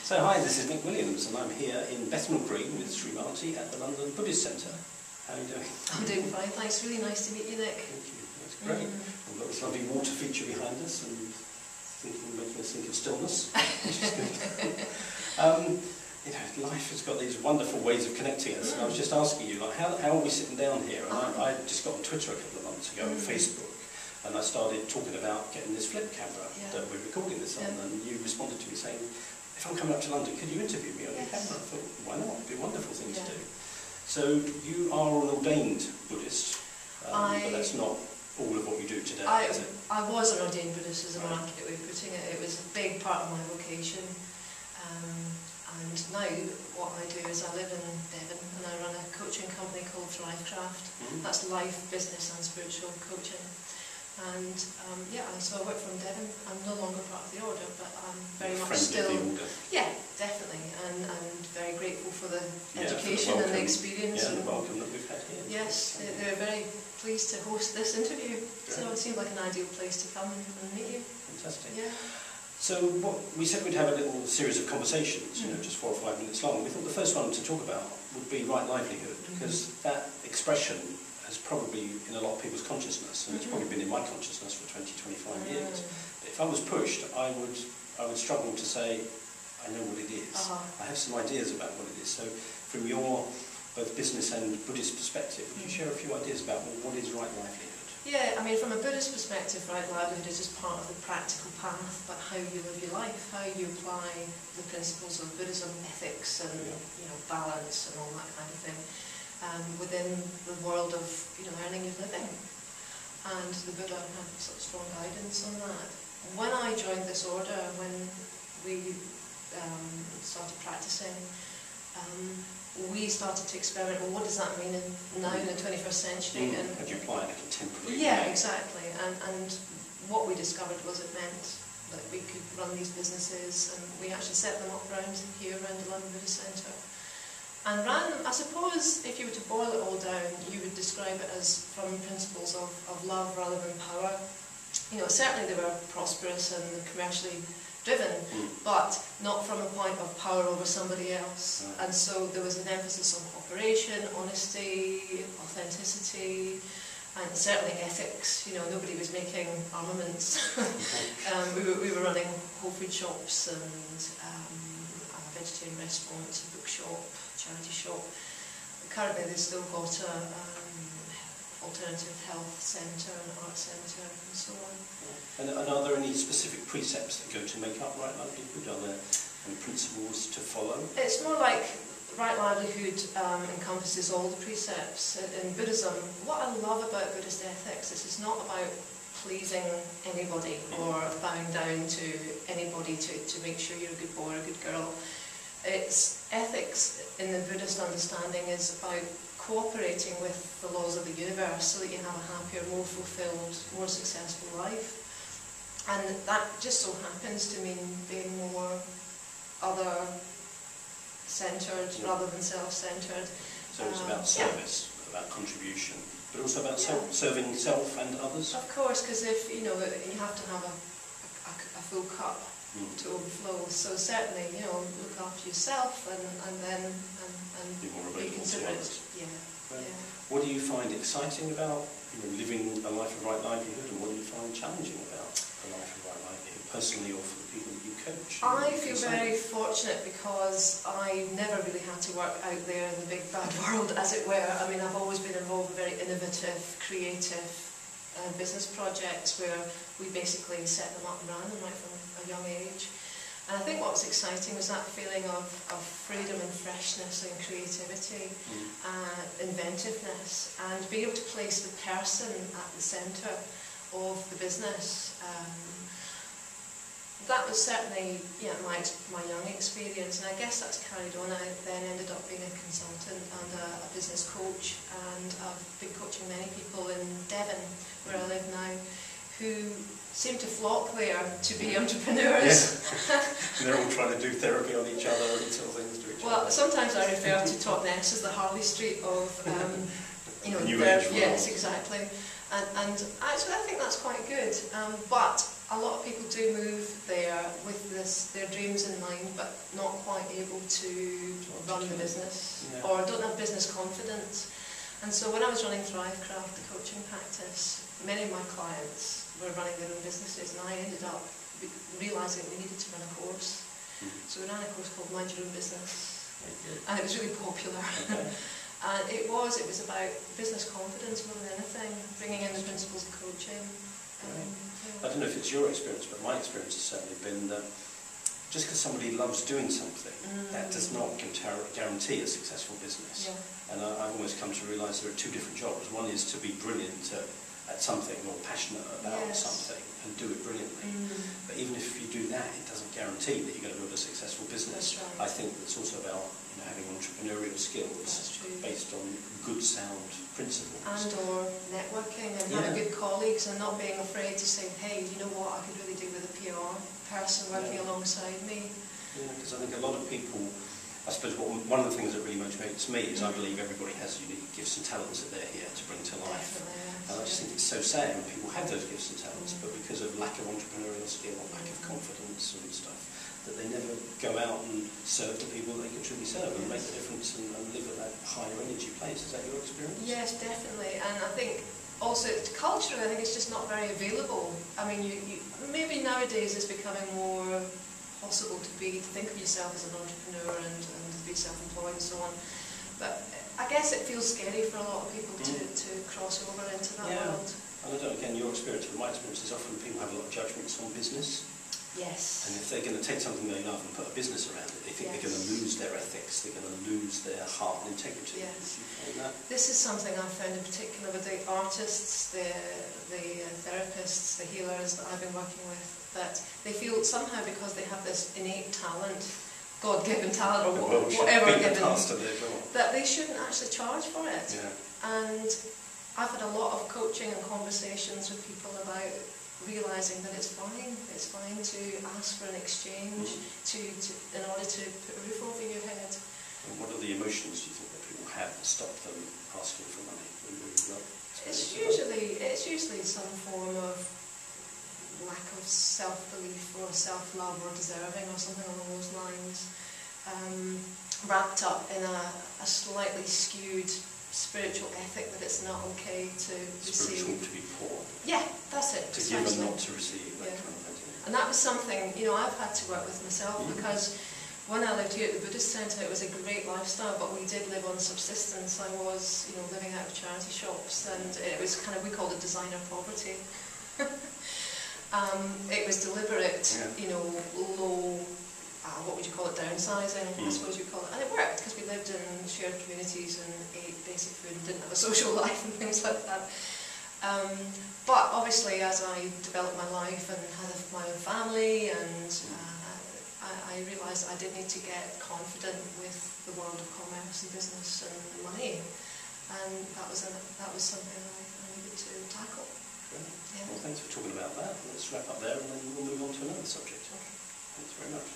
So hi, this is Nick Williams and I'm here in Bethnal Green with Srimati at the London Buddhist Centre. How are you doing? I'm doing fine, thanks. Really nice to meet you, Nick. Thank you, that's great. We've got this lovely water feature behind us and making us think of stillness, which is good. You know, life has got these wonderful ways of connecting us, and I was just asking you, like, how are we sitting down here? And I just got on Twitter a couple of months ago and Facebook, and I started talking about getting this flip camera that we're recording this on, and you responded to me saying, if I'm coming up to London, could you interview me on your camera? I thought, why not? It'd be a wonderful thing to do. So you are an ordained Buddhist, but that's not all of what you do today, is it? I was an ordained Buddhist, as a market way of putting it. It was a big part of my vocation. And now what I do is I live in Devon and I run a coaching company called Thrivecraft. That's life, business and spiritual coaching. And so I work from Devon. I'm no longer part of the order, but I'm very much still... Yeah, definitely. And very grateful for the education and the experience. Yeah, the welcome that we've had here. Yes, they're very pleased to host this interview. So it seemed like an ideal place to come and meet you. Fantastic. Yeah. So what we said we'd have a little series of conversations, you know, just 4 or 5 minutes long. We thought the first one to talk about would be right livelihood, because that expression has probably in a lot of people's consciousness, and it's probably been in my consciousness for 20, 25 years. But if I was pushed, I would struggle to say, I know what it is. I have some ideas about what it is. So from your both business and Buddhist perspective, would you share a few ideas about what is right livelihood? Yeah, I mean, from a Buddhist perspective, right livelihood is just part of the practical path, but how you live your life, how you apply the principles of Buddhism, ethics, and you know, balance and all that kind of thing, within the world of earning your living. And the Buddha had such strong guidance on that. When I joined this order, when we started practicing, we started to experiment, well, what does that mean now in the 21st century? And how do you apply it in a contemporary way? Yeah, exactly. And what we discovered was it meant that we could run these businesses, and we actually set them up around here, around the London Buddhist Centre. And ran them, I suppose, if you were to boil it all down, you would describe it as from principles of love rather than power. You know, certainly they were prosperous and commercially driven, but not from a point of power over somebody else. And so there was an emphasis on cooperation, honesty, authenticity, and certainly ethics. You know, nobody was making armaments. We were running whole food shops and a vegetarian restaurant, a bookshop, charity shop. Currently they've still got a alternative health centre, an art centre, and so on. And are there any specific precepts that go to make up right livelihood? Are there any principles to follow? It's more like right livelihood encompasses all the precepts. In Buddhism, what I love about Buddhist ethics is it's not about pleasing anybody or bowing down to anybody to make sure you're a good boy or a good girl. It's ethics in the Buddhist understanding is about cooperating with the laws of the universe so that you have a happier, more fulfilled, more successful life. And that just so happens to mean being more other-centred rather than self-centred. So it's about service, about contribution, but also about serving self and others? Of course, because if you have to have a full cup to overflow. So certainly, look after yourself and be more be considerate. What do you find exciting about living a life of right livelihood, and what do you find challenging about a life of right livelihood, personally or for the people that you coach? I feel very fortunate because I never really had to work out there in the big bad world, as it were. I mean, I've always been involved in very innovative, creative business projects where we basically set them up and ran them right from a young age. And I think what was exciting was that feeling of freedom and freshness and creativity, inventiveness, and being able to place the person at the centre of the business. That was certainly my young experience, and I guess that's carried on. I then ended up being a consultant and a business coach, and I've been coaching many people in Devon, where I live now, who seem to flock there to be entrepreneurs. And they're all trying to do therapy on each other and sell things to each other. Well, sometimes I refer to Totnes as the Harley Street of, New Age world. Yes, exactly. And actually I think that's quite good. But a lot of people do move there with their dreams in mind, but not quite able to run the business, or don't have business confidence. And so when I was running Thrivecraft, the coaching practice, many of my clients were running their own businesses, and I ended up realising we needed to run a course. So we ran a course called Mind Your Own Business, and it was really popular. Okay. And it was about business confidence more than anything, bringing in the principles of coaching. I don't know if it's your experience, but my experience has certainly been that just because somebody loves doing something, that does not guarantee a successful business. Yeah. And I've almost come to realise there are two different jobs. One is to be brilliant at something, or passionate about something, and do it brilliantly. But even if you do that, it doesn't guarantee that you're going to build a successful business. Right. I think it's also about having entrepreneurial skills based on good, sound principles. And or networking and having good colleagues, and not being afraid to say, hey, you know what, I could really do with a PR person working alongside me. Yeah, because I think a lot of people, I suppose one of the things that really motivates me is I believe everybody has unique gifts and talents that they're here to bring to life. Definitely, yes. And I just think it's so sad when people have those gifts and talents, but because of lack of entrepreneurial skill, lack of confidence and stuff, that they never go out and serve the people they can truly serve and make the difference and live at that higher energy place. Is that your experience? Yes, definitely. And I think also culturally, I think it's just not very available. I mean, maybe nowadays it's becoming more possible to think of yourself as an entrepreneur and to be self-employed and so on. But I guess it feels scary for a lot of people to cross over into that world. And I don't, again, your experience, but my experience is often people have a lot of judgments on business. Yes. And if they're going to take something they love and put a business around it, they think they're going to lose their ethics, they're going to lose their heart and integrity. Yes. Do you find that? This is something I've found in particular with the artists, the therapists, the healers that I've been working with, that they feel somehow because they have this innate talent, God-given talent, or whatever given, that they shouldn't actually charge for it. Yeah. And I've had a lot of coaching and conversations with people about realising that it's fine to ask for an exchange in order to put a roof over your head. And what are the emotions you think that people have that stop them asking for money? It's usually some form of lack of self-belief or self-love or deserving or something along those lines, wrapped up in a slightly skewed spiritual ethic that it's not okay to receive. Spiritual to be poor. Yeah, that's it. To give and not to receive, that kind of idea. And that was something, I've had to work with myself because when I lived here at the Buddhist Centre, it was a great lifestyle, but we did live on subsistence. I was, living out of charity shops, and it was we called it designer poverty. It was deliberate, low, what would you call it, downsizing, I suppose you'd call it. And it worked, because we lived in shared communities and ate basic food and didn't have a social life and things like that. But obviously, as I developed my life and had my own family, and I realised I did need to get confident with the world of commerce and business and money. And that was something I needed to tackle. Great. Yeah. Well, thanks for talking about that. Let's wrap up there and then we'll move on to another subject. Thanks very much.